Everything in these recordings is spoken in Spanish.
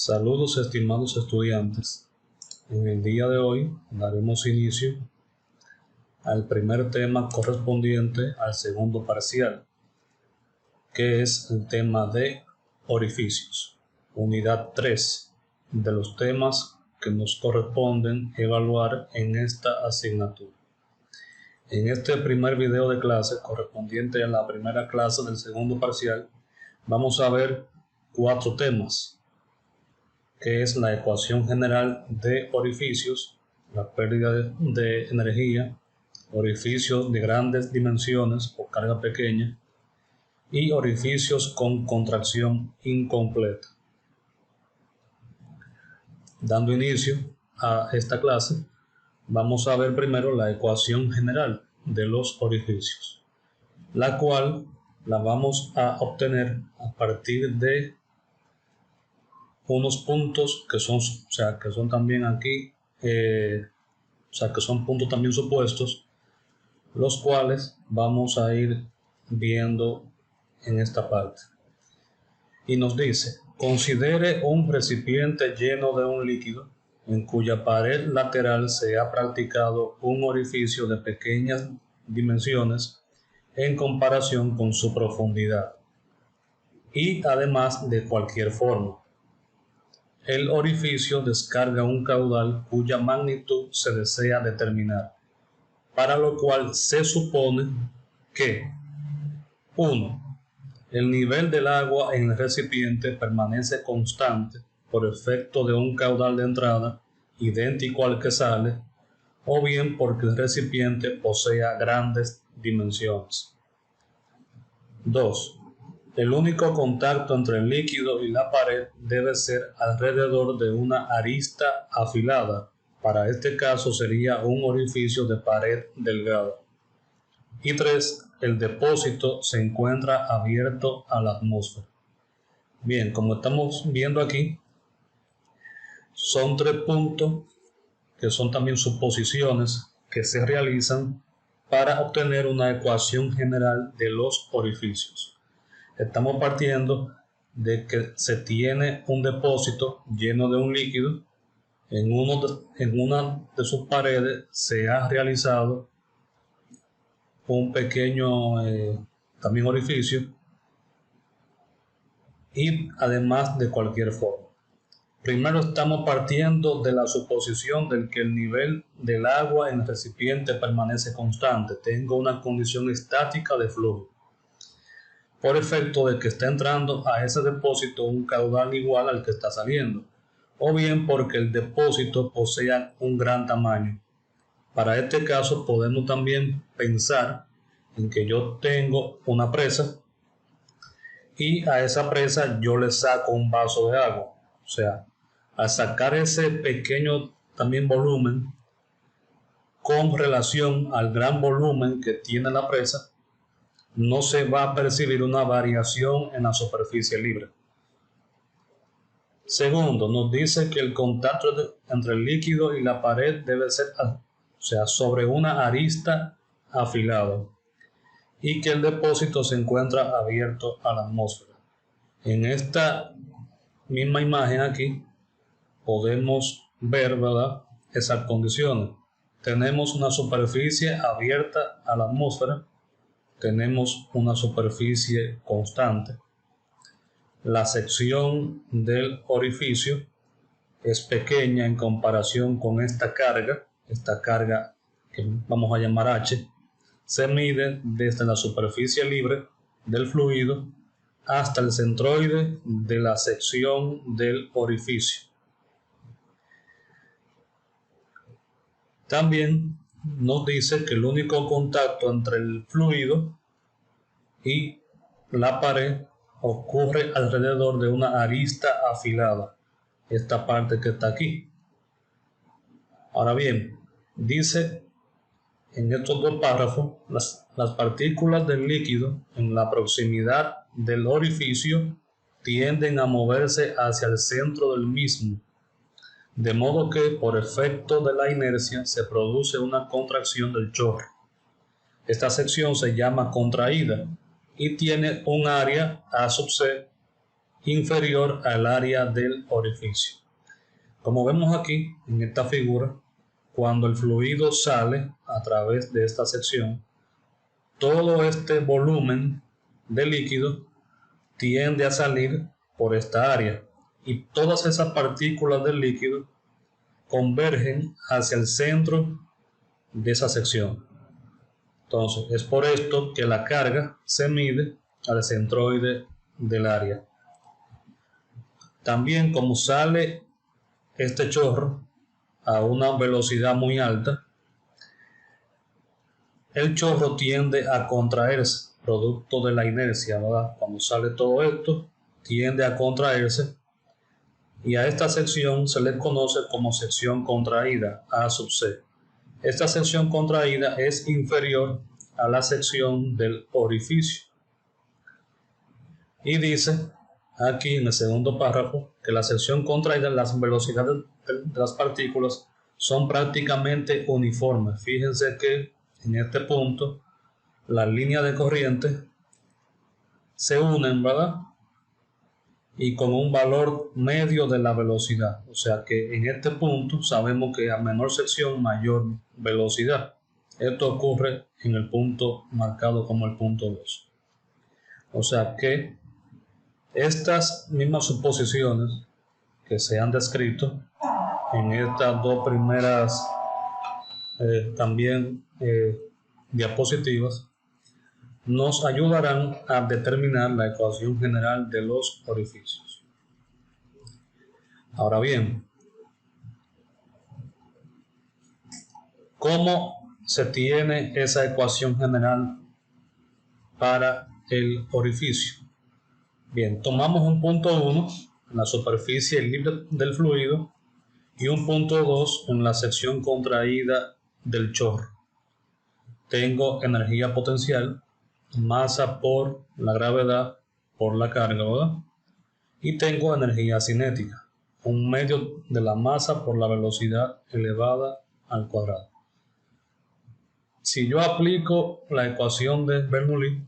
Saludos estimados estudiantes. En el día de hoy daremos inicio al primer tema correspondiente al segundo parcial, que es el tema de orificios, unidad 3 de los temas que nos corresponden evaluar en esta asignatura. En este primer video de clase correspondiente a la primera clase del segundo parcial, vamos a ver 4 temas, que es la ecuación general de orificios, la pérdida de energía, orificios de grandes dimensiones o carga pequeña y orificios con contracción incompleta. Dando inicio a esta clase, vamos a ver primero la ecuación general de los orificios, la cual la vamos a obtener a partir de unos puntos que son también aquí, que son puntos también supuestos, los cuales vamos a ir viendo en esta parte. Y nos dice: considere un recipiente lleno de un líquido en cuya pared lateral se ha practicado un orificio de pequeñas dimensiones en comparación con su profundidad y además de cualquier forma. El orificio descarga un caudal cuya magnitud se desea determinar, para lo cual se supone que 1. El nivel del agua en el recipiente permanece constante por efecto de un caudal de entrada idéntico al que sale, o bien porque el recipiente posea grandes dimensiones. 2. El único contacto entre el líquido y la pared debe ser alrededor de una arista afilada. Para este caso sería un orificio de pared delgada. Y 3. El depósito se encuentra abierto a la atmósfera. Bien, como estamos viendo aquí, son 3 puntos que son también suposiciones que se realizan para obtener una ecuación general de los orificios. Estamos partiendo de que se tiene un depósito lleno de un líquido, en una de sus paredes se ha realizado un pequeño también orificio, y además de cualquier forma. Primero estamos partiendo de la suposición de que el nivel del agua en el recipiente permanece constante, tengo una condición estática de flujo, por efecto de que está entrando a ese depósito un caudal igual al que está saliendo, o bien porque el depósito posea un gran tamaño. Para este caso podemos también pensar en que yo tengo una presa y a esa presa yo le saco un vaso de agua. O sea, al sacar ese pequeño también volumen con relación al gran volumen que tiene la presa, no se va a percibir una variación en la superficie libre. Segundo, nos dice que el contacto entre el líquido y la pared debe ser, sobre una arista afilada, y que el depósito se encuentra abierto a la atmósfera. En esta misma imagen aquí podemos ver, ¿verdad?, esas condiciones. Tenemos una superficie abierta a la atmósfera, tenemos una superficie constante. La sección del orificio es pequeña en comparación con esta carga que vamos a llamar H. Se mide desde la superficie libre del fluido hasta el centroide de la sección del orificio. También nos dice que el único contacto entre el fluido y la pared ocurre alrededor de una arista afilada, esta parte que está aquí. Ahora bien, dice en estos 2 párrafos, las partículas del líquido en la proximidad del orificio tienden a moverse hacia el centro del mismo, de modo que por efecto de la inercia se produce una contracción del chorro. Esta sección se llama contraída y tiene un área A sub C inferior al área del orificio. Como vemos aquí en esta figura, cuando el fluido sale a través de esta sección, todo este volumen de líquido tiende a salir por esta área y todas esas partículas del líquido convergen hacia el centro de esa sección. Entonces, es por esto que la carga se mide al centroide del área. También, como sale este chorro a una velocidad muy alta, el chorro tiende a contraerse, producto de la inercia, ¿verdad? Cuando sale todo esto, tiende a contraerse y a esta sección se le conoce como sección contraída, A sub C. Esta sección contraída es inferior a la sección del orificio. Y dice aquí en el segundo párrafo que la sección contraída, las velocidades de las partículas son prácticamente uniformes. Fíjense que en este punto las líneas de corriente se unen, ¿verdad? Y con un valor medio de la velocidad. O sea que en este punto sabemos que a menor sección, mayor velocidad. Esto ocurre en el punto marcado como el punto 2. O sea que estas mismas suposiciones que se han descrito en estas dos primeras diapositivas nos ayudarán a determinar la ecuación general de los orificios. Ahora bien, ¿cómo se tiene esa ecuación general para el orificio? Bien, tomamos un punto 1 en la superficie libre del fluido y un punto 2 en la sección contraída del chorro. Tengo energía potencial, masa por la gravedad por la carga, ¿verdad? Y tengo energía cinética, un medio de la masa por la velocidad elevada al cuadrado. Si yo aplico la ecuación de Bernoulli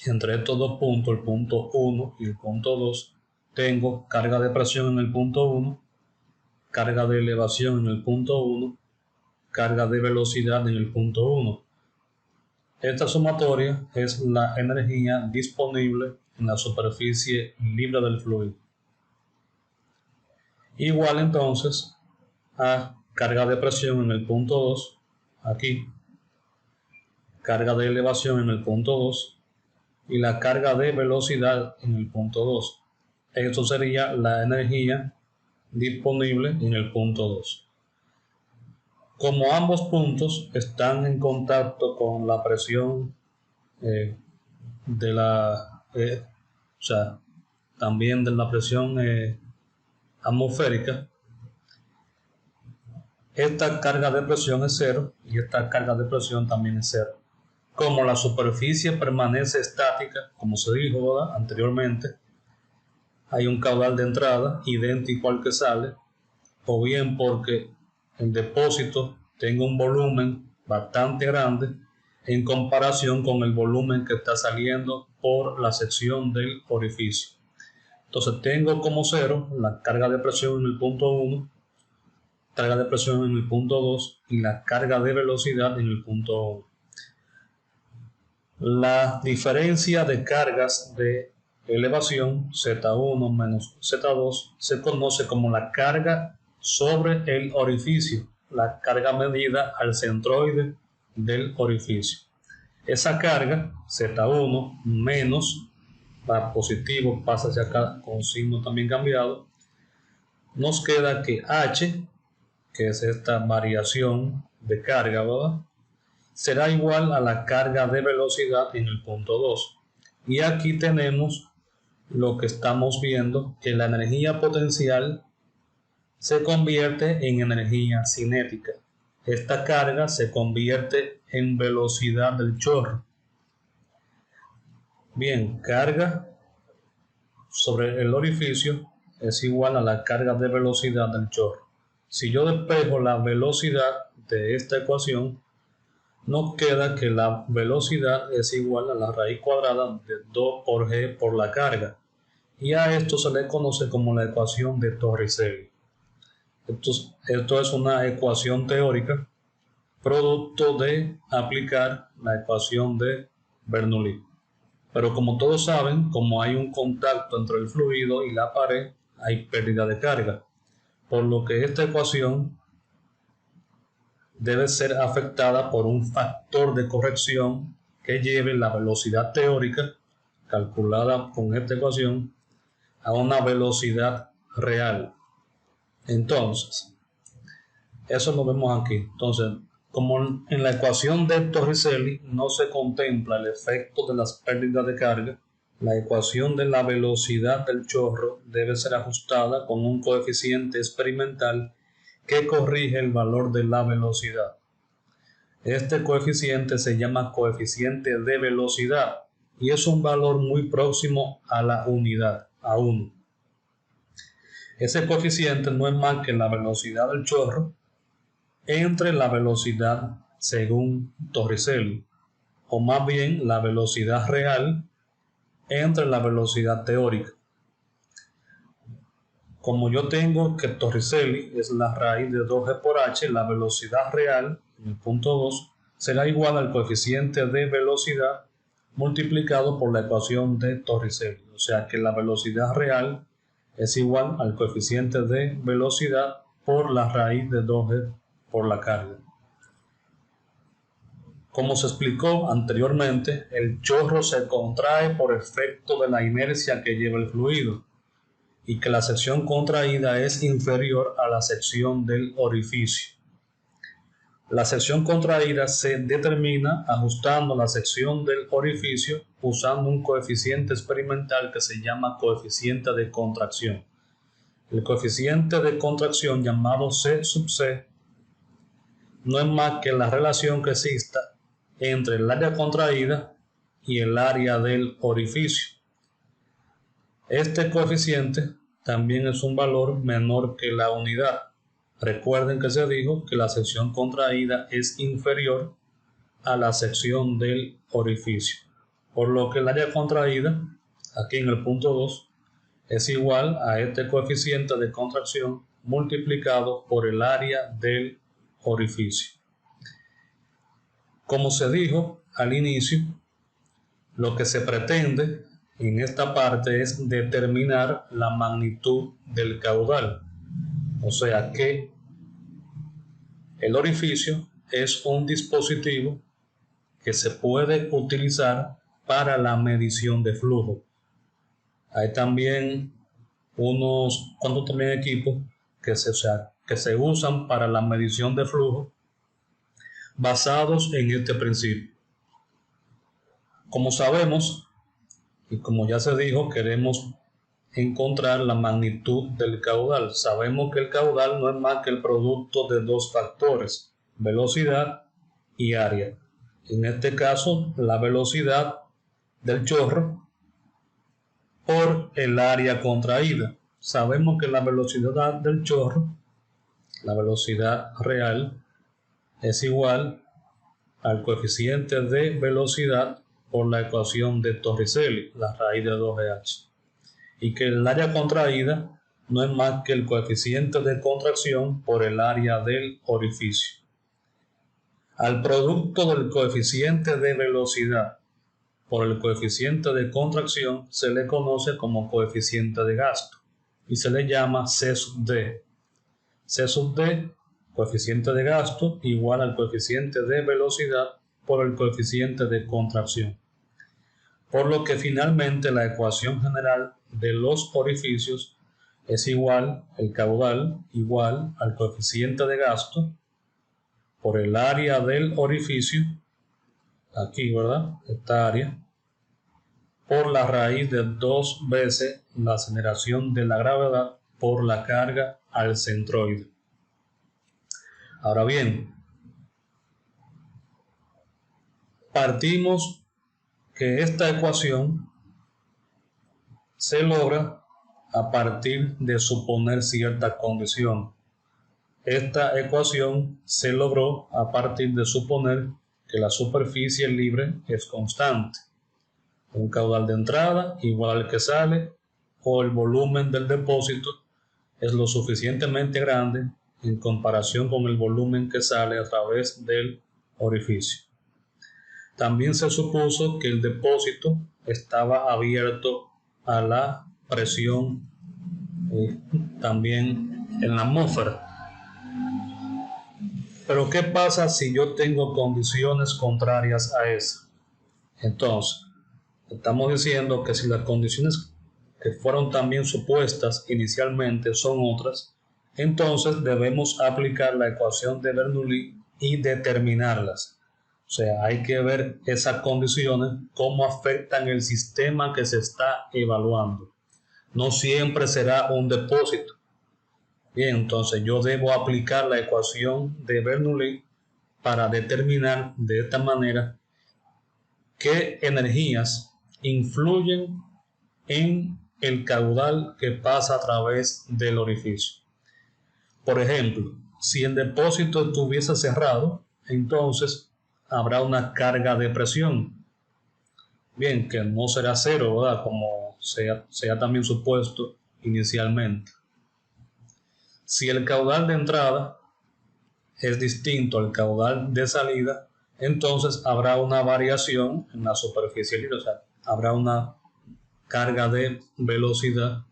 entre estos dos puntos, el punto 1 y el punto 2, tengo carga de presión en el punto 1, carga de elevación en el punto 1, carga de velocidad en el punto 1. Esta sumatoria es la energía disponible en la superficie libre del fluido. Igual entonces a carga de presión en el punto 2, aquí, carga de elevación en el punto 2 y la carga de velocidad en el punto 2. Esto sería la energía disponible en el punto 2. Como ambos puntos están en contacto con la presión también de la presión atmosférica, esta carga de presión es cero y esta carga de presión también es cero. Como la superficie permanece estática, como se dijo, ¿verdad?, anteriormente, hay un caudal de entrada idéntico al que sale, o bien porque el depósito tenga un volumen bastante grande en comparación con el volumen que está saliendo por la sección del orificio. Entonces tengo como cero la carga de presión en el punto 1, carga de presión en el punto 2 y la carga de velocidad en el punto 1. La diferencia de cargas de elevación Z1 menos Z2 se conoce como la carga sobre el orificio, la carga medida al centroide del orificio. Esa carga Z1 menos, va positivo, pasa hacia acá con signo también cambiado, nos queda que H, que es esta variación de carga, ¿verdad?, será igual a la carga de velocidad en el punto 2. Y aquí tenemos lo que estamos viendo, que la energía potencial se convierte en energía cinética. Esta carga se convierte en velocidad del chorro. Bien, carga sobre el orificio es igual a la carga de velocidad del chorro. Si yo despejo la velocidad de esta ecuación, nos queda que la velocidad es igual a la raíz cuadrada de 2 por g por la carga. y a esto se le conoce como la ecuación de Torricelli. Esto es una ecuación teórica producto de aplicar la ecuación de Bernoulli. Pero como todos saben, como hay un contacto entre el fluido y la pared, hay pérdida de carga, por lo que esta ecuación debe ser afectada por un factor de corrección que lleve la velocidad teórica, calculada con esta ecuación, a una velocidad real. Entonces, eso lo vemos aquí. Entonces, como en la ecuación de Torricelli no se contempla el efecto de las pérdidas de carga, la ecuación de la velocidad del chorro debe ser ajustada con un coeficiente experimental que corrige el valor de la velocidad. Este coeficiente se llama coeficiente de velocidad y es un valor muy próximo a la unidad, a 1. Ese coeficiente no es más que la velocidad del chorro entre la velocidad según Torricelli, o más bien la velocidad real entre la velocidad teórica. Como yo tengo que Torricelli es la raíz de 2g por h, la velocidad real, en el punto 2, será igual al coeficiente de velocidad multiplicado por la ecuación de Torricelli. O sea que la velocidad real es igual al coeficiente de velocidad por la raíz de 2g por la carga. Como se explicó anteriormente, el chorro se contrae por efecto de la inercia que lleva el fluido y que la sección contraída es inferior a la sección del orificio. La sección contraída se determina ajustando la sección del orificio usando un coeficiente experimental que se llama coeficiente de contracción. El coeficiente de contracción llamado C sub C no es más que la relación que exista entre el área contraída y el área del orificio. Este coeficiente también es un valor menor que la unidad. Recuerden que se dijo que la sección contraída es inferior a la sección del orificio, por lo que el área contraída, aquí en el punto 2, es igual a este coeficiente de contracción multiplicado por el área del orificio. Como se dijo al inicio, lo que se pretende en esta parte es determinar la magnitud del caudal. O sea que el orificio es un dispositivo que se puede utilizar para la medición de flujo. Hay también unos cuantos también equipos que se usan para la medición de flujo basados en este principio. Como sabemos, y como ya se dijo, queremos encontrar la magnitud del caudal. Sabemos que el caudal no es más que el producto de dos factores, velocidad y área. En este caso, la velocidad del chorro por el área contraída. Sabemos que la velocidad del chorro, la velocidad real, es igual al coeficiente de velocidad por la ecuación de Torricelli, la raíz de 2GH. Y que el área contraída no es más que el coeficiente de contracción por el área del orificio. Al producto del coeficiente de velocidad por el coeficiente de contracción se le conoce como coeficiente de gasto y se le llama C sub D. C sub D, coeficiente de gasto, igual al coeficiente de velocidad por el coeficiente de contracción. Por lo que finalmente la ecuación general de los orificios es igual, el caudal igual al coeficiente de gasto por el área del orificio, aquí, ¿verdad? Esta área, por la raíz de 2 veces la aceleración de la gravedad por la carga al centroide. Ahora bien, partimos que esta ecuación se logra a partir de suponer cierta condición. Esta ecuación se logró a partir de suponer que la superficie libre es constante. Un caudal de entrada igual al que sale o el volumen del depósito es lo suficientemente grande en comparación con el volumen que sale a través del orificio. También se supuso que el depósito estaba abierto a la presión también en la atmósfera. Pero ¿qué pasa si yo tengo condiciones contrarias a esa? Entonces, estamos diciendo que si las condiciones que fueron también supuestas inicialmente son otras, entonces debemos aplicar la ecuación de Bernoulli y determinarlas. O sea, hay que ver esas condiciones, cómo afectan el sistema que se está evaluando. No siempre será un depósito. Bien, entonces yo debo aplicar la ecuación de Bernoulli para determinar de esta manera qué energías influyen en el caudal que pasa a través del orificio. Por ejemplo, si el depósito estuviese cerrado, entonces habrá una carga de presión. Bien, que no será cero, ¿verdad? Como se ha también supuesto inicialmente. Si el caudal de entrada es distinto al caudal de salida, entonces habrá una variación en la superficie libre, o sea, habrá una carga de velocidad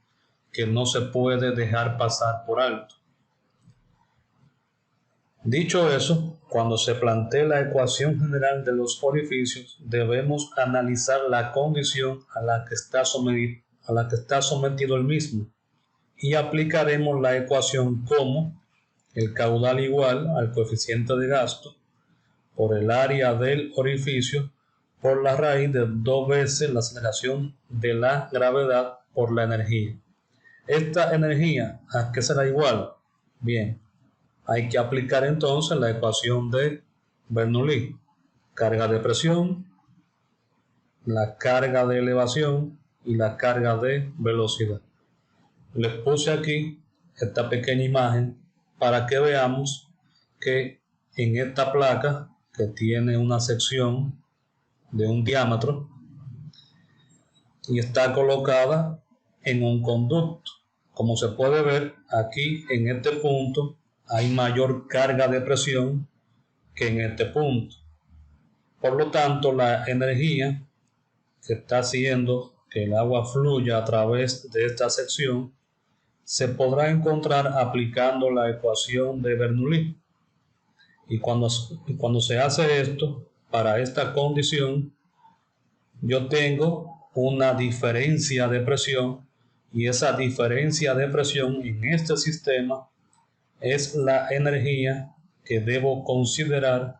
que no se puede dejar pasar por alto. Dicho eso, cuando se plantee la ecuación general de los orificios, debemos analizar la condición a la que está sometido el mismo y aplicaremos la ecuación como el caudal igual al coeficiente de gasto por el área del orificio por la raíz de 2 veces la aceleración de la gravedad por la energía. ¿Esta energía a qué será igual? Bien, hay que aplicar entonces la ecuación de Bernoulli. Carga de presión, la carga de elevación y la carga de velocidad. Les puse aquí esta pequeña imagen para que veamos que en esta placa, que tiene una sección de un diámetro y está colocada en un conducto, como se puede ver aquí en este punto hay mayor carga de presión que en este punto. Por lo tanto, la energía que está haciendo que el agua fluya a través de esta sección se podrá encontrar aplicando la ecuación de Bernoulli. Y cuando se hace esto, para esta condición, yo tengo una diferencia de presión y esa diferencia de presión en este sistema es la energía que debo considerar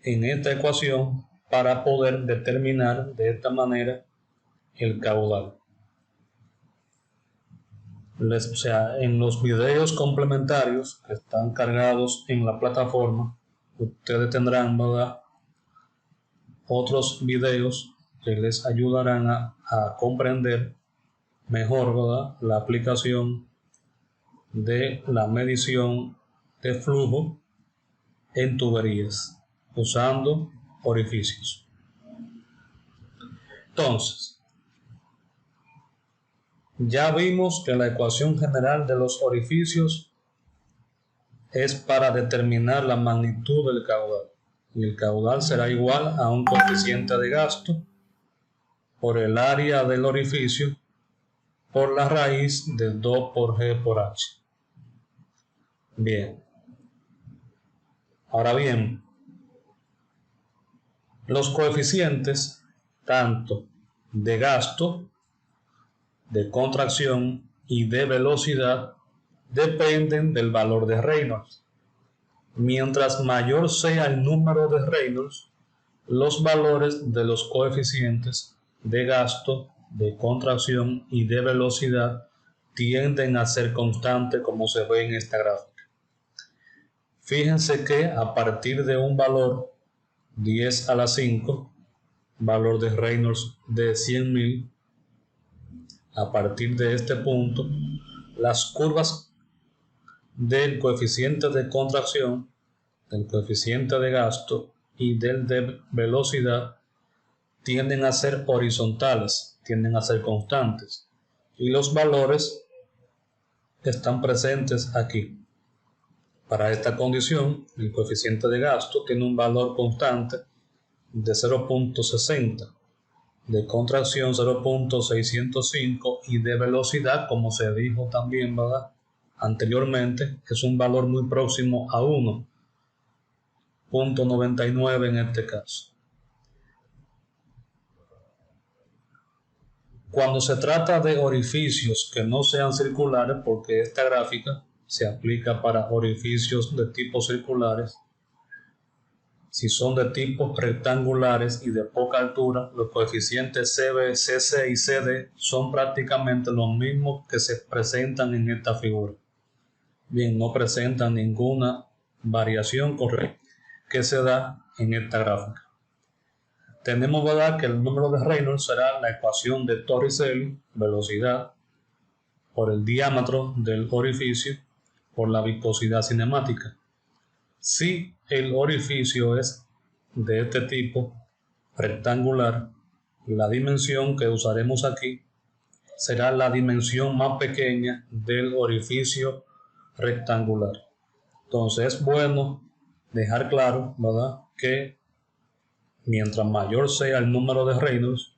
en esta ecuación para poder determinar de esta manera el caudal. O sea, en los videos complementarios que están cargados en la plataforma, ustedes tendrán, ¿verdad?, otros videos que les ayudarán a comprender mejor, ¿verdad?, la aplicación de la medición de flujo en tuberías usando orificios. Entonces, ya vimos que la ecuación general de los orificios es para determinar la magnitud del caudal. Y el caudal será igual a un coeficiente de gasto por el área del orificio por la raíz de 2 por G por H. Bien. Ahora bien, los coeficientes tanto de gasto, de contracción y de velocidad dependen del valor de Reynolds. Mientras mayor sea el número de Reynolds, los valores de los coeficientes de gasto, de contracción y de velocidad tienden a ser constantes, como se ve en esta gráfica. Fíjense que a partir de un valor 10 a la 5, valor de Reynolds de 100.000, a partir de este punto, las curvas del coeficiente de contracción, del coeficiente de gasto y del de velocidad tienden a ser horizontales, tienden a ser constantes. y los valores están presentes aquí. Para esta condición, el coeficiente de gasto tiene un valor constante de 0.60, de contracción 0.605 y de velocidad, como se dijo también, ¿verdad?, anteriormente, es un valor muy próximo a 1.99 en este caso. Cuando se trata de orificios que no sean circulares, porque esta gráfica se aplica para orificios de tipo circulares, si son de tipos rectangulares y de poca altura, los coeficientes CB, CC y CD son prácticamente los mismos que se presentan en esta figura. Bien, no presentan ninguna variación correcta que se da en esta gráfica. Tenemos, ¿verdad?, que el número de Reynolds será la ecuación de Torricelli, velocidad, por el diámetro del orificio, por la viscosidad cinemática. Si el orificio es de este tipo, rectangular, la dimensión que usaremos aquí será la dimensión más pequeña del orificio rectangular. Entonces es bueno dejar claro, ¿verdad?, que mientras mayor sea el número de Reynolds,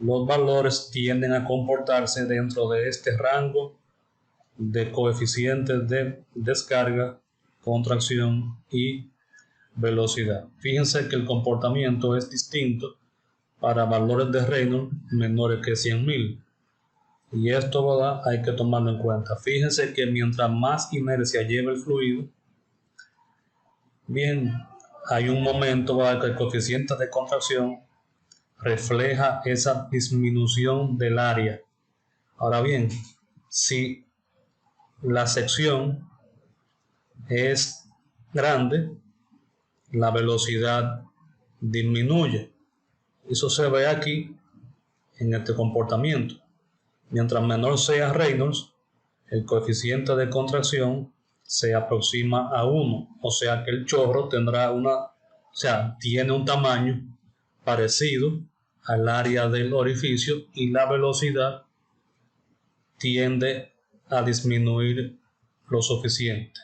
los valores tienden a comportarse dentro de este rango de coeficientes de descarga, contracción y velocidad. Fíjense que el comportamiento es distinto para valores de Reynolds menores que 100.000. Y esto, ¿verdad?, hay que tomarlo en cuenta. Fíjense que mientras más inercia lleva el fluido, bien, hay un momento, ¿verdad?, que el coeficiente de contracción refleja esa disminución del área. Ahora bien, si la sección es grande, la velocidad disminuye. Eso se ve aquí en este comportamiento. Mientras menor sea Reynolds, el coeficiente de contracción se aproxima a 1, o sea que el chorro tendrá tiene un tamaño parecido al área del orificio y la velocidad tiende a disminuir lo suficiente.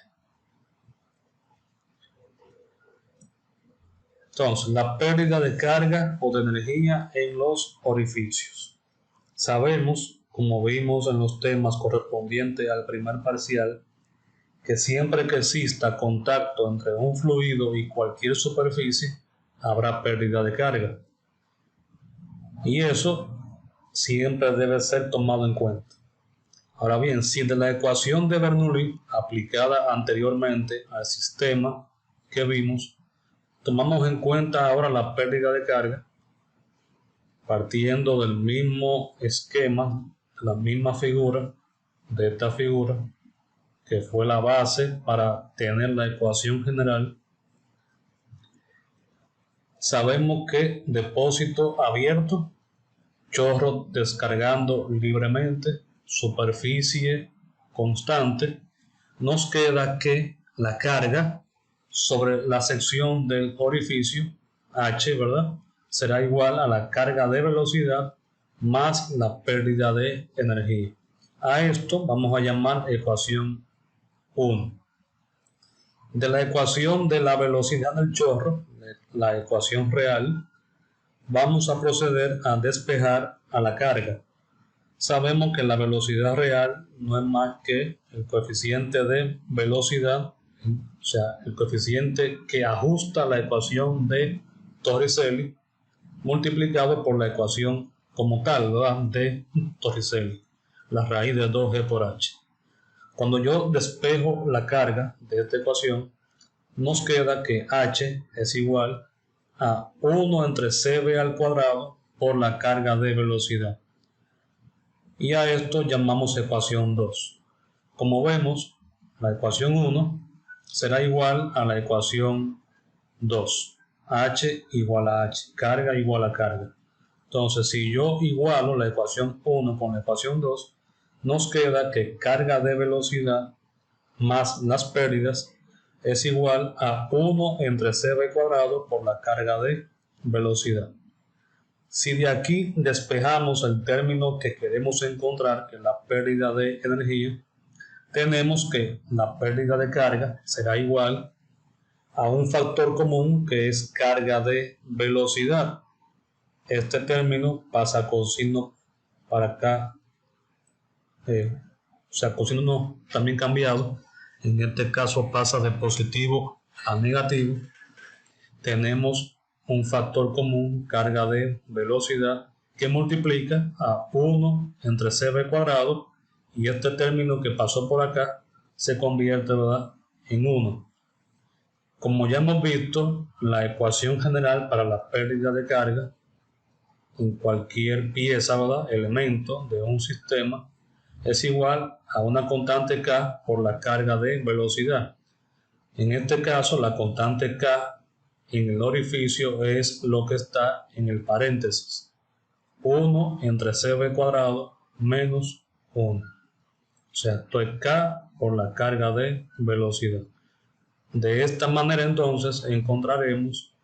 Entonces, la pérdida de carga o de energía en los orificios. Sabemos, como vimos en los temas correspondientes al primer parcial, que siempre que exista contacto entre un fluido y cualquier superficie, habrá pérdida de carga. Y eso siempre debe ser tomado en cuenta. Ahora bien, si de la ecuación de Bernoulli aplicada anteriormente al sistema que vimos, tomamos en cuenta ahora la pérdida de carga, partiendo del mismo esquema, la misma figura, de esta figura, que fue la base para tener la ecuación general, sabemos que depósito abierto, chorro descargando libremente, superficie constante, nos queda que la carga sobre la sección del orificio H, ¿verdad?, será igual a la carga de velocidad más la pérdida de energía. A esto vamos a llamar ecuación 1. De la ecuación de la velocidad del chorro, la ecuación real, vamos a proceder a despejar a la carga. Sabemos que la velocidad real no es más que el coeficiente de velocidad, o sea, el coeficiente que ajusta la ecuación de Torricelli multiplicado por la ecuación como tal, ¿verdad?, de Torricelli, la raíz de 2G por H. Cuando yo despejo la carga de esta ecuación, nos queda que H es igual a 1 entre CB al cuadrado por la carga de velocidad. Y a esto llamamos ecuación 2. Como vemos, la ecuación 1 será igual a la ecuación 2. H igual a H, carga igual a carga. Entonces, si yo igualo la ecuación 1 con la ecuación 2, nos queda que carga de velocidad más las pérdidas es igual a 1 entre CB cuadrado por la carga de velocidad. Si de aquí despejamos el término que queremos encontrar, que es la pérdida de energía, tenemos que la pérdida de carga será igual a un factor común que es carga de velocidad. Este término pasa con signo para acá, o sea, con signo también cambiado. En este caso pasa de positivo a negativo. Tenemos un factor común, carga de velocidad, que multiplica a 1 entre cv cuadrado, y este término que pasó por acá se convierte, ¿verdad?, en 1. Como ya hemos visto, la ecuación general para la pérdida de carga en cualquier pieza, ¿verdad?, elemento de un sistema, es igual a una constante K por la carga de velocidad. En este caso, la constante K en el orificio es lo que está en el paréntesis. 1 entre cv cuadrado menos 1. O sea, esto es K por la carga de velocidad. De esta manera entonces encontraremos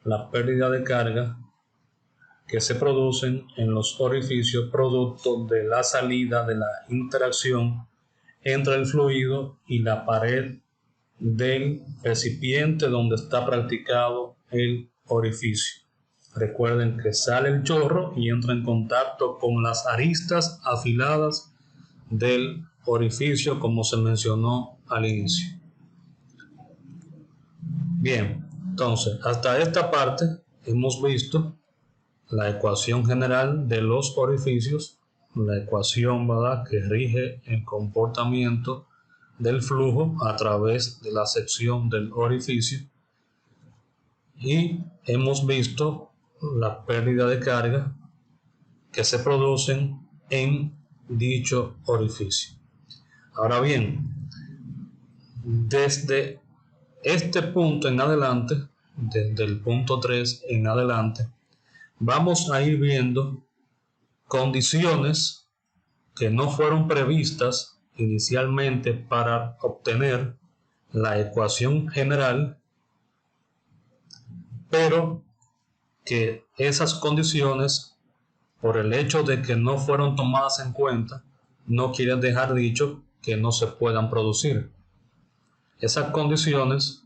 la pérdida de carga que se producen en los orificios producto de la salida de la interacción entre el fluido y la pared del recipiente donde está practicado el orificio. Recuerden que sale el chorro y entra en contacto con las aristas afiladas del orificio, como se mencionó al inicio. Bien, entonces hasta esta parte hemos visto la ecuación general de los orificios, la ecuación, ¿verdad?, que rige el comportamiento del flujo a través de la sección del orificio, y hemos visto la pérdida de carga que se producen en dicho orificio. Ahora bien, desde este punto en adelante, desde el punto 3 en adelante, vamos a ir viendo condiciones que no fueron previstas inicialmente para obtener la ecuación general, pero que esas condiciones, por el hecho de que no fueron tomadas en cuenta, no quiere dejar dicho que no se puedan producir. Esas condiciones,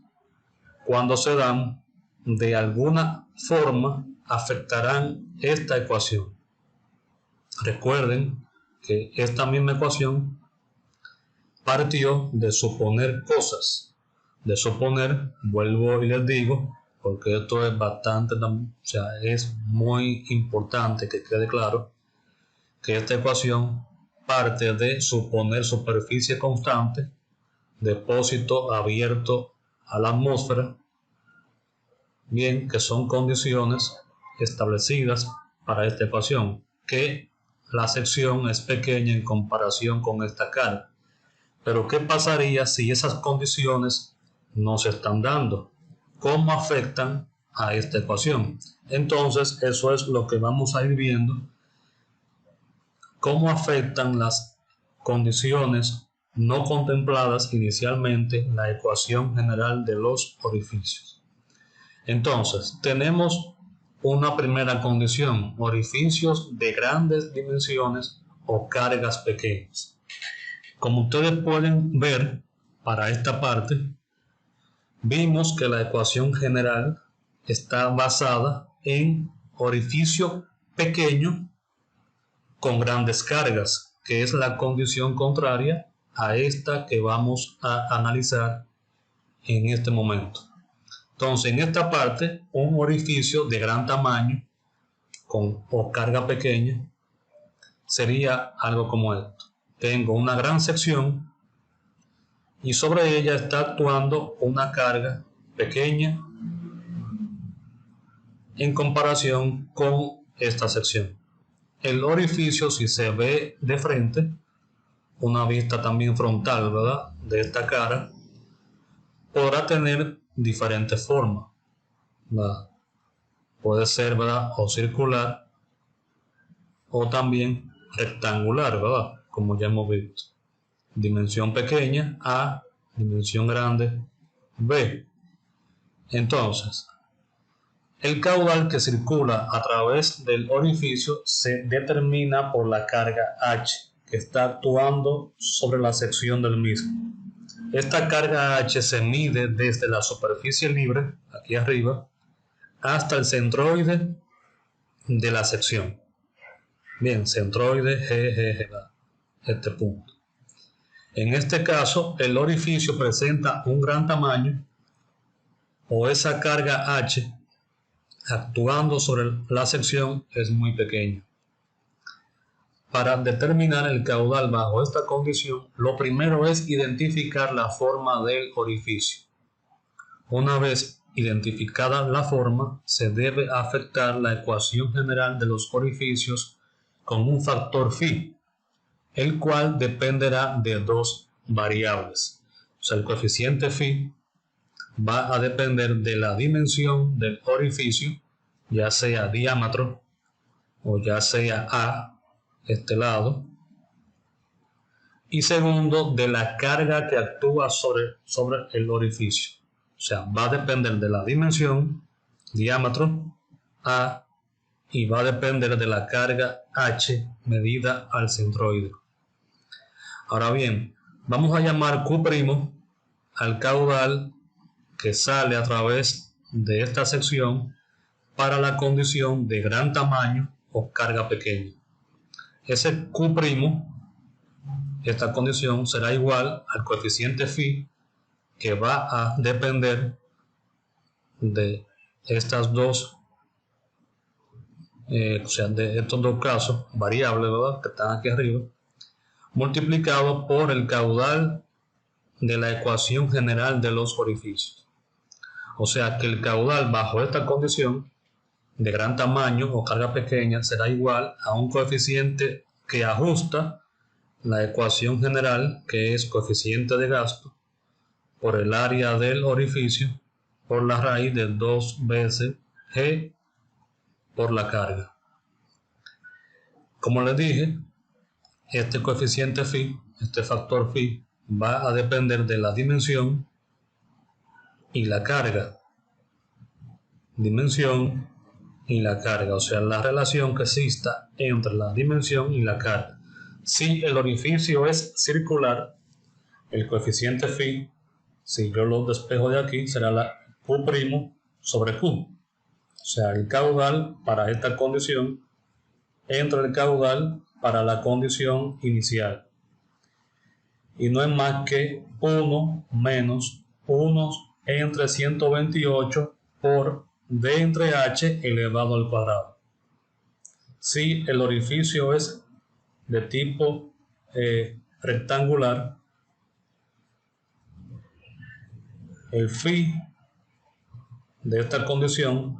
cuando se dan, de alguna forma afectarán esta ecuación. Recuerden que esta misma ecuación partió de suponer cosas. De suponer, vuelvo y les digo, porque esto es bastante, o sea, es muy importante que quede claro que esta ecuación parte de suponer superficie constante, depósito abierto a la atmósfera, bien, que son condiciones establecidas para esta ecuación, que la sección es pequeña en comparación con esta carga. Pero ¿qué pasaría si esas condiciones no se están dando? ¿Cómo afectan a esta ecuación? Entonces, eso es lo que vamos a ir viendo. ¿Cómo afectan las condiciones no contempladas inicialmente en la ecuación general de los orificios? Entonces, tenemos una primera condición: orificios de grandes dimensiones o cargas pequeñas. Como ustedes pueden ver, para esta parte, vimos que la ecuación general está basada en orificio pequeño con grandes cargas, que es la condición contraria a esta que vamos a analizar en este momento. Entonces, en esta parte, un orificio de gran tamaño o carga pequeña sería algo como esto. Tengo una gran sección y sobre ella está actuando una carga pequeña en comparación con esta sección. El orificio, si se ve de frente, una vista también frontal, ¿verdad?, de esta cara, podrá tener diferentes formas, ¿verdad? Puede ser, ¿verdad?, o circular o también rectangular, ¿verdad?, como ya hemos visto. Dimensión pequeña A, dimensión grande B. Entonces, El caudal que circula a través del orificio se determina por la carga H, que está actuando sobre la sección del mismo. Esta carga H se mide desde la superficie libre, aquí arriba, hasta el centroide de la sección. Bien, centroide G, este punto. En este caso, el orificio presenta un gran tamaño, o esa carga H actuando sobre la sección es muy pequeña. Para determinar el caudal bajo esta condición, lo primero es identificar la forma del orificio. Una vez identificada la forma, se debe afectar la ecuación general de los orificios con un factor phi, el cual dependerá de dos variables. O sea, el coeficiente phi va a depender de la dimensión del orificio, ya sea diámetro o ya sea A, este lado, y segundo, de la carga que actúa sobre el orificio. O sea, va a depender de la dimensión, diámetro, A, y va a depender de la carga H medida al centroide. Ahora bien, vamos a llamar Q' al caudal que sale a través de esta sección para la condición de gran tamaño o carga pequeña. Ese Q', esta condición será igual al coeficiente phi, que va a depender de estas dos, o sea, de estos dos casos variables, ¿verdad?, que están aquí arriba, multiplicado por el caudal de la ecuación general de los orificios. O sea que el caudal bajo esta condición de gran tamaño o carga pequeña será igual a un coeficiente que ajusta la ecuación general, que es coeficiente de gasto por el área del orificio por la raíz de 2 veces G por la carga. Como les dije, este coeficiente phi, este factor phi, va a depender de la dimensión y la carga. Dimensión y la carga, o sea, la relación que exista entre la dimensión y la carga. Si el orificio es circular, el coeficiente phi, si yo lo despejo de aquí, será la Q' sobre Q. O sea, el caudal para esta condición entre el caudal para la condición inicial. Y no es más que 1 menos 1 entre 128 por D entre H elevado al cuadrado. Si el orificio es de tipo rectangular, el phi de esta condición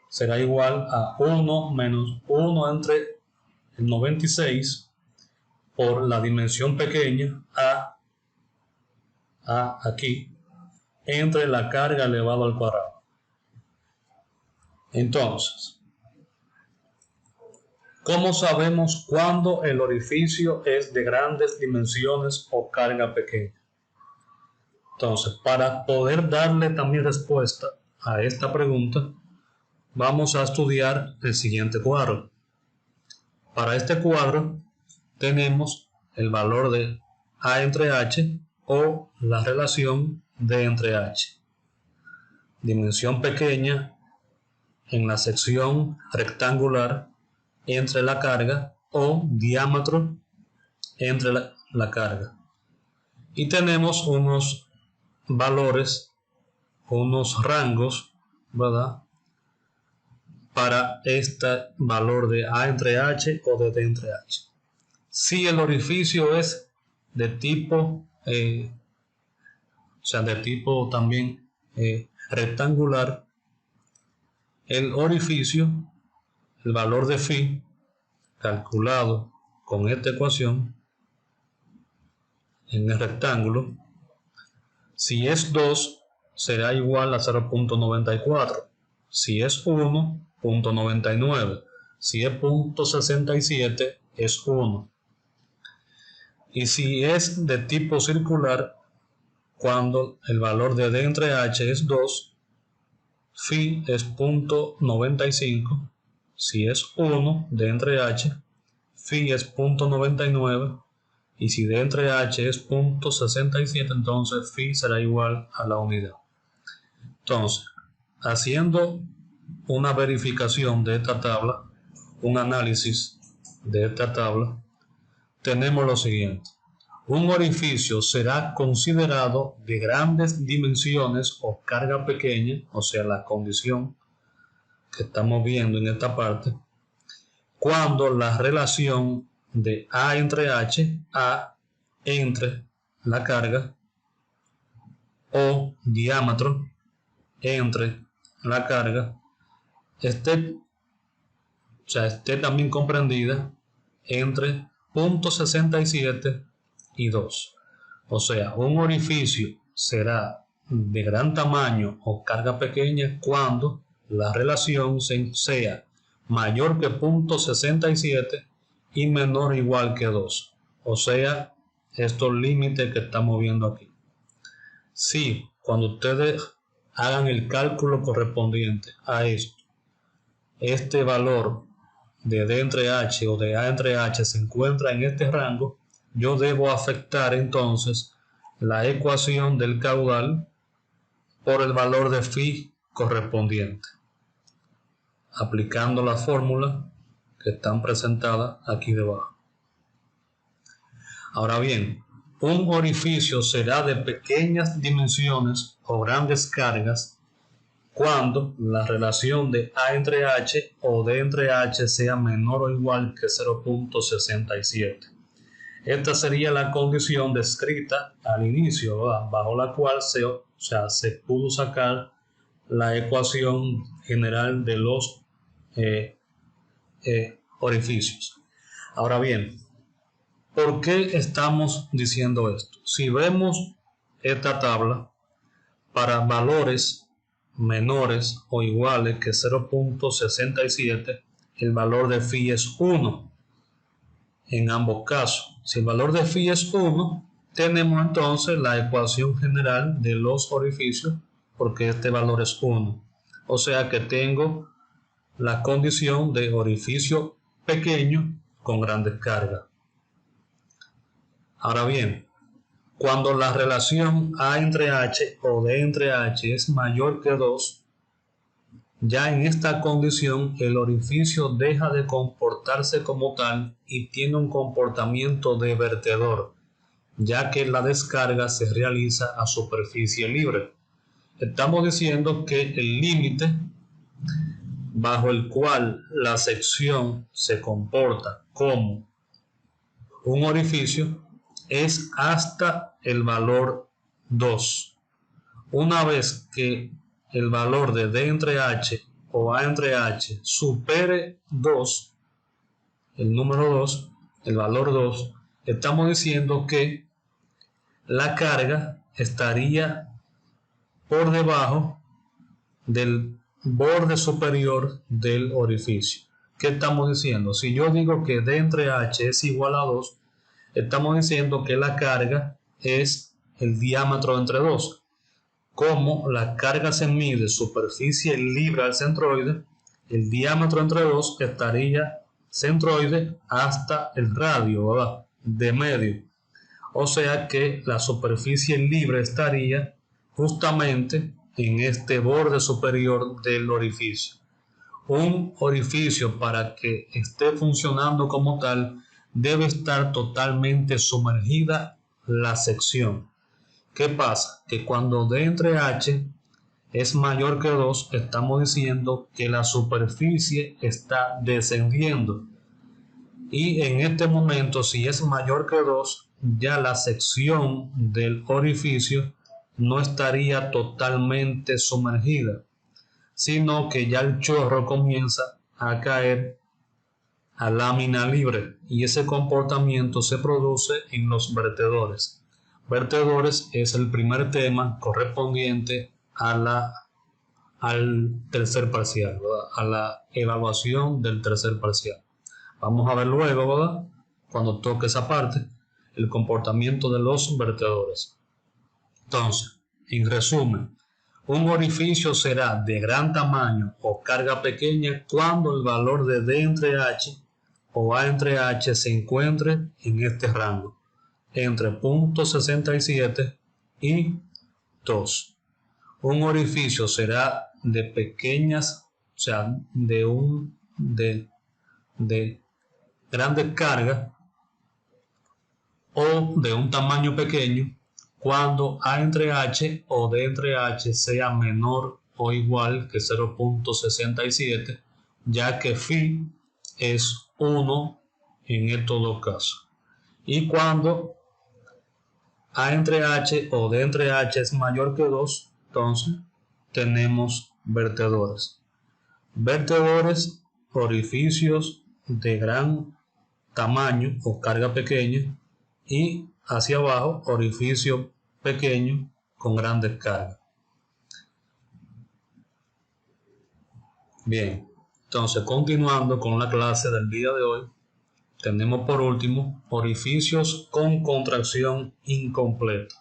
será igual a 1 menos 1 entre el 96 por la dimensión pequeña A aquí, entre la carga elevado al cuadrado. Entonces, ¿cómo sabemos cuándo el orificio es de grandes dimensiones o carga pequeña? Entonces, para poder darle también respuesta a esta pregunta, vamos a estudiar el siguiente cuadro. Para este cuadro tenemos el valor de A entre H o la relación D entre H. Dimensión pequeña en la sección rectangular entre la carga o diámetro entre la carga. Y tenemos unos valores, unos rangos, ¿verdad?, para este valor de A entre H o de D entre H. Si el orificio es de tipo, o sea, de tipo también rectangular, el orificio, el valor de phi, calculado con esta ecuación en el rectángulo, si es 2, será igual a 0.94. Si es 1, 0.99. Si es 0.67, es 1. Y si es de tipo circular, cuando el valor de D entre H es 2, phi es 0.95, si es 1 d entre h, phi es 0.99, y si d entre h es 0.67, entonces phi será igual a la unidad. Entonces, haciendo una verificación de esta tabla, un análisis de esta tabla, tenemos lo siguiente. Un orificio será considerado de grandes dimensiones o carga pequeña, o sea, la condición que estamos viendo en esta parte, cuando la relación de A entre H, A entre la carga, o diámetro entre la carga, esté también comprendida entre 0.67 y 2. O sea, un orificio será de gran tamaño o carga pequeña cuando la relación sea mayor que 0.67 y menor o igual que 2. O sea, estos límites que estamos viendo aquí. Si cuando ustedes hagan el cálculo correspondiente a esto, este valor de D entre H o de A entre H se encuentra en este rango, yo debo afectar entonces la ecuación del caudal por el valor de phi correspondiente, aplicando la fórmula que están presentadas aquí debajo. Ahora bien, un orificio será de pequeñas dimensiones o grandes cargas cuando la relación de A entre H o D entre H sea menor o igual que 0.67. Esta sería la condición descrita al inicio, ¿verdad?, bajo la cual se pudo sacar la ecuación general de los orificios. Ahora bien, ¿por qué estamos diciendo esto? Si vemos esta tabla, para valores menores o iguales que 0.67, el valor de phi es 1 en ambos casos. Si el valor de phi es 1, tenemos entonces la ecuación general de los orificios, porque este valor es 1. O sea que tengo la condición de orificio pequeño con grandes cargas. Ahora bien, cuando la relación A entre H o D entre H es mayor que 2, ya en esta condición el orificio deja de comportarse como tal y tiene un comportamiento de vertedor, ya que la descarga se realiza a superficie libre. Estamos diciendo que el límite bajo el cual la sección se comporta como un orificio es hasta el valor 2. Una vez que el valor de D entre H o A entre H supere 2, el número 2, el valor 2, estamos diciendo que la carga estaría por debajo del borde superior del orificio. ¿Qué estamos diciendo? Si yo digo que D entre H es igual a 2, estamos diciendo que la carga es el diámetro entre 2. Como la carga se mide superficie libre al centroide, el diámetro entre 2 estaría centroide hasta el radio, ¿verdad?, de medio. O sea que la superficie libre estaría justamente en este borde superior del orificio. Un orificio, para que esté funcionando como tal, debe estar totalmente sumergida la sección. ¿Qué pasa? Que cuando D entre H es mayor que 2, estamos diciendo que la superficie está descendiendo. Y en este momento, si es mayor que 2, ya la sección del orificio no estaría totalmente sumergida, sino que ya el chorro comienza a caer a lámina libre, y ese comportamiento se produce en los vertedores. Vertedores es el primer tema correspondiente al tercer parcial, ¿verdad?, a la evaluación del tercer parcial. Vamos a ver luego, ¿verdad?, cuando toque esa parte, el comportamiento de los vertedores. Entonces, en resumen, Un orificio será de gran tamaño o carga pequeña cuando el valor de D entre H o A entre H se encuentre en este rango, entre 0.67 y 2. Un orificio será de pequeñas, o sea, de grandes cargas o de un tamaño pequeño cuando A entre H o D entre H sea menor o igual que 0.67, ya que phi es 1 en estos dos casos. Y cuando A entre H o D entre H es mayor que 2, entonces tenemos vertedores. Vertedores, orificios de gran tamaño o carga pequeña, y hacia abajo orificio pequeño con grandes cargas. Bien, entonces continuando con la clase del día de hoy, tenemos por último orificios con contracción incompleta.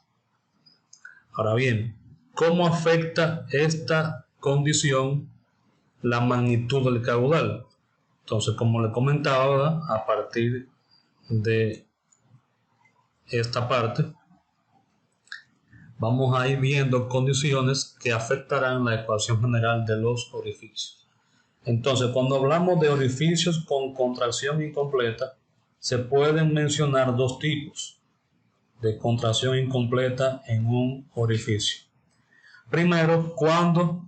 Ahora bien, ¿cómo afecta esta condición la magnitud del caudal? Entonces, como le comentaba, ¿verdad?, a partir de esta parte vamos a ir viendo condiciones que afectarán la ecuación general de los orificios. Entonces, cuando hablamos de orificios con contracción incompleta, se pueden mencionar dos tipos de contracción incompleta en un orificio. Primero, cuando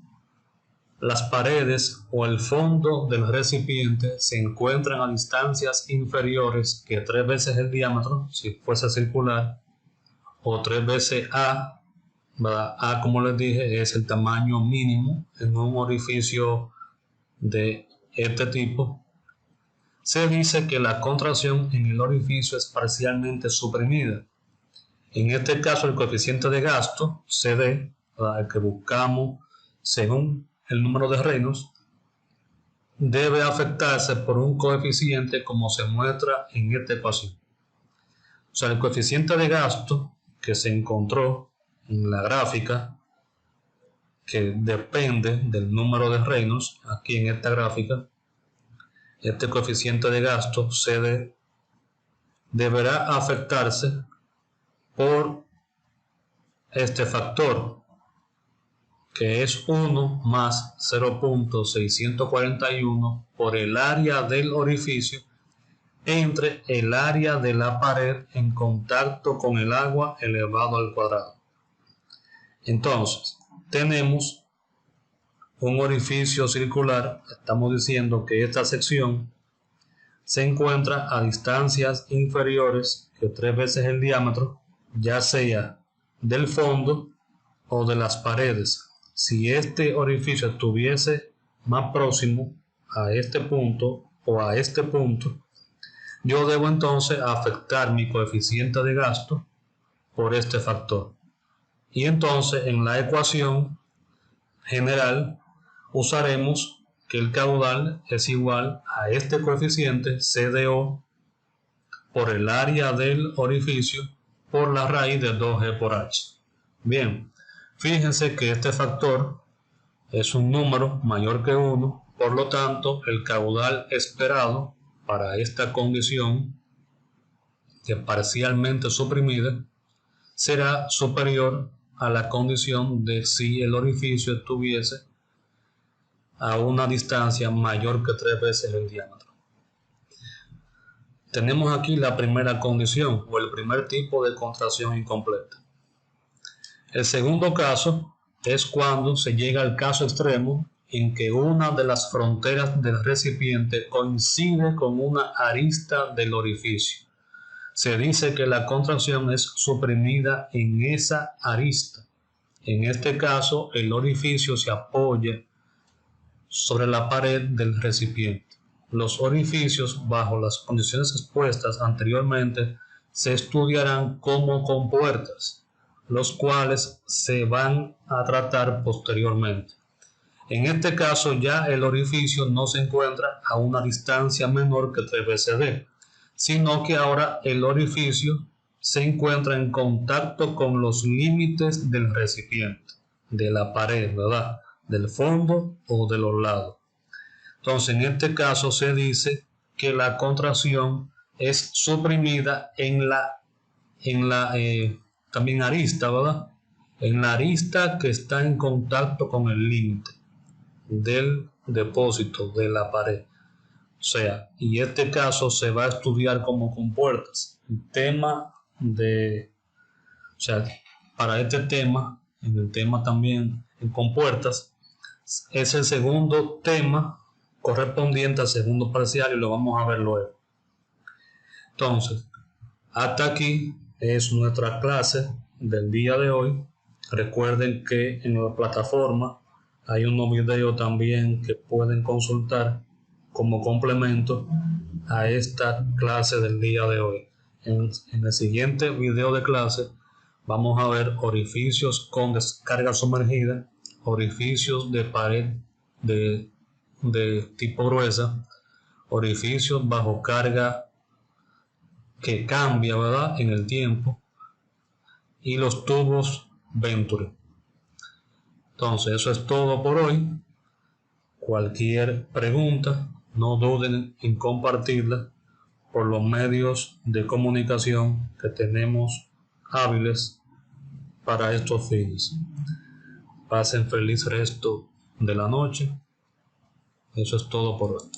las paredes o el fondo del recipiente se encuentran a distancias inferiores que 3 veces el diámetro, si fuese circular, o 3 veces A, ¿verdad? A, como les dije, es el tamaño mínimo en un orificio de este tipo. Se dice que la contracción en el orificio es parcialmente suprimida. En este caso, el coeficiente de gasto, CD, ¿verdad?, el que buscamos según el número de Reynolds, debe afectarse por un coeficiente como se muestra en esta ecuación. O sea, el coeficiente de gasto que se encontró en la gráfica, que depende del número de Reynolds, aquí en esta gráfica, este coeficiente de gasto CD deberá afectarse por este factor, que es 1 más 0.641 por el área del orificio entre el área de la pared en contacto con el agua elevado al cuadrado. Entonces, tenemos un orificio circular. Estamos diciendo que esta sección se encuentra a distancias inferiores que 3 veces el diámetro, ya sea del fondo o de las paredes. Si este orificio estuviese más próximo a este punto o a este punto, yo debo entonces afectar mi coeficiente de gasto por este factor. Y entonces en la ecuación general usaremos que el caudal es igual a este coeficiente CDO por el área del orificio por la raíz de 2G por H. Bien, fíjense que este factor es un número mayor que 1, por lo tanto el caudal esperado para esta condición de parcialmente suprimida será superior a la condición de si el orificio estuviese a una distancia mayor que 3 veces el diámetro. Tenemos aquí la primera condición o el primer tipo de contracción incompleta. El segundo caso es cuando se llega al caso extremo en que una de las fronteras del recipiente coincide con una arista del orificio. Se dice que la contracción es suprimida en esa arista. En este caso, el orificio se apoya sobre la pared del recipiente. Los orificios, bajo las condiciones expuestas anteriormente, se estudiarán como compuertas, los cuales se van a tratar posteriormente. En este caso, ya el orificio no se encuentra a una distancia menor que 3 veces D, sino que ahora el orificio se encuentra en contacto con los límites del recipiente. de la pared, ¿verdad? Del fondo o de los lados. Entonces, en este caso se dice que la contracción es suprimida en la también arista, ¿verdad? En la arista que está en contacto con el límite del depósito de la pared. O sea, y este caso se va a estudiar como compuertas. El tema de, o sea, para este tema, en el tema también en compuertas, es el segundo tema correspondiente al segundo parcial y lo vamos a ver luego. Entonces, hasta aquí es nuestra clase del día de hoy. Recuerden que en la plataforma hay unos videos también que pueden consultar como complemento a esta clase del día de hoy. En el siguiente video de clase vamos a ver orificios con descarga sumergida, orificios de pared de tipo gruesa, orificios bajo carga que cambia, ¿verdad?, en el tiempo, y los tubos Venturi. Entonces, eso es todo por hoy. Cualquier pregunta, no duden en compartirla por los medios de comunicación que tenemos hábiles para estos fines. Pasen feliz resto de la noche. Eso es todo por hoy.